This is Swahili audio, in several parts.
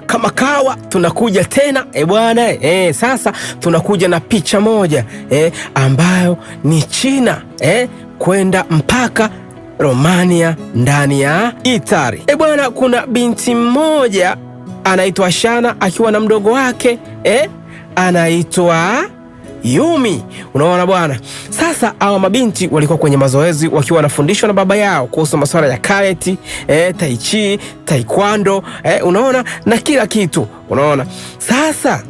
Kama kawa tunakuja tena bwana. Sasa tunakuja na picha moja ambayo ni China kwenda mpaka Romania ndani ya Italy. Bwana, kuna binti mmoja anaitwa Shana akiwa na mdogo wake anaitwa Yumi. Unaona bwana, sasa hawa mabinti walikuwa kwenye mazoezi wakiwa wanafundishwa na baba yao kuhusu masuala ya karate, tai chi, taekwondo, unaona, na kila kitu. Unaona, sasa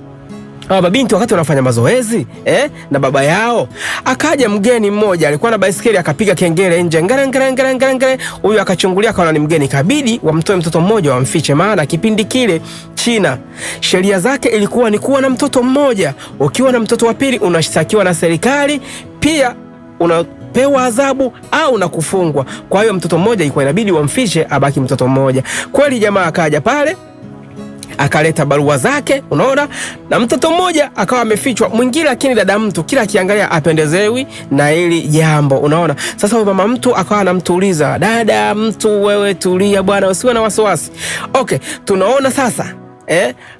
hawa mabinti wakati wanafanya mazoezi na baba yao, akaja mgeni mmoja alikuwa na baisikeli, akapiga kengele nje, ngare. Huyu akachungulia akaona ni mgeni, kabidi wamtoe mtoto mmoja wamfiche, maana kipindi kile China sheria zake ilikuwa ni kuwa na mtoto mmoja. Ukiwa na mtoto wa pili unashtakiwa na serikali, pia unapewa adhabu au na kufungwa. Kwa hiyo mtoto mmoja ilikuwa inabidi wamfiche, abaki mtoto mmoja. Kweli jamaa akaja pale akaleta barua zake, unaona, na mtoto mmoja akawa amefichwa mwingine, lakini dada mtu kila akiangalia apendezewi na hili jambo, unaona. Sasa huyo mama mtu akawa anamtuliza dada mtu, wewe tulia bwana, usiwe na wasiwasi. Okay, tunaona sasa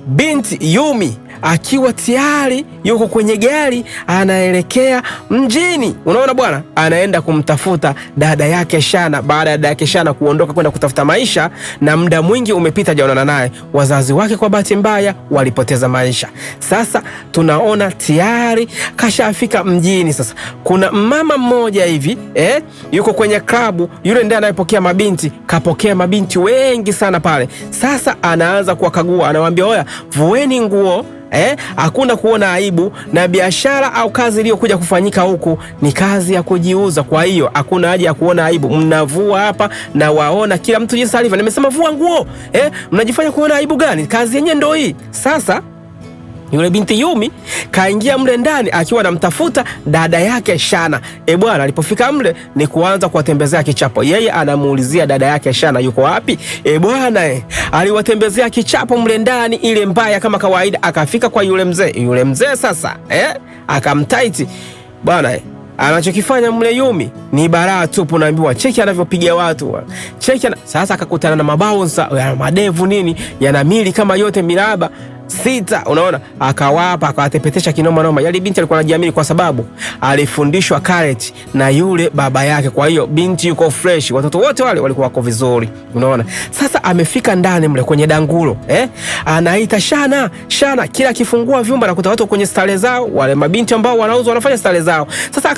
binti Yumi akiwa tayari yuko kwenye gari anaelekea mjini, unaona bwana, anaenda kumtafuta dada yake Shana. Baada ya dada yake Shana kuondoka kwenda kutafuta maisha na muda mwingi umepita hajaonana naye, wazazi wake kwa bahati mbaya walipoteza maisha. Sasa tunaona tayari kashafika mjini. Sasa kuna mama mmoja hivi yuko kwenye klabu, yule ndiye anayepokea mabinti, kapokea mabinti wengi sana pale. Sasa anaanza kuwakagua, anawaambia oya, vueni nguo, hakuna kuona aibu, na biashara au kazi iliyokuja kufanyika huku ni kazi ya kujiuza. Kwa hiyo hakuna haja ya kuona aibu, mnavua hapa na waona kila mtu jinsi alivyo. Nimesema vua nguo, mnajifanya kuona aibu gani? Kazi yenyewe ndio hii. Sasa yule binti Yumi kaingia mle ndani akiwa anamtafuta dada yake Shana. Bwana, alipofika mle ni kuanza kuwatembezea kichapo. Yeye anamuulizia dada yake Shana yuko wapi. Bwana, aliwatembezea kichapo mle ndani ile mbaya kama kawaida. Akafika kwa yule mzee sasa akamtaiti bwana. Anachokifanya mle Yumi ni baraa tupu, naambiwa cheki anavyopiga watu, cheki sasa akakutana na mabaunsa ya madevu nini yana mili kama yote miraba 6, unaona, akawapa akawatepetesha kinoma noma. Yale binti alikuwa anajiamini kwa sababu alifundishwa karate na yule baba yake. Kwa hiyo binti yuko fresh, watoto wote wale walikuwa wako vizuri, unaona. Sasa amefika ndani mle kwenye dangulo, anaita Shana, kila akifungua vyumba nakuta watu kwenye stare zao, wale mabinti ambao wanauza wanafanya stare zao. Sasa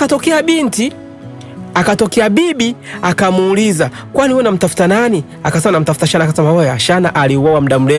akatokea bibi akamuuliza, kwani wewe unamtafuta nani? Akasema namtafuta Shana. Akasema wewe, Shana aliuawa muda mrefu.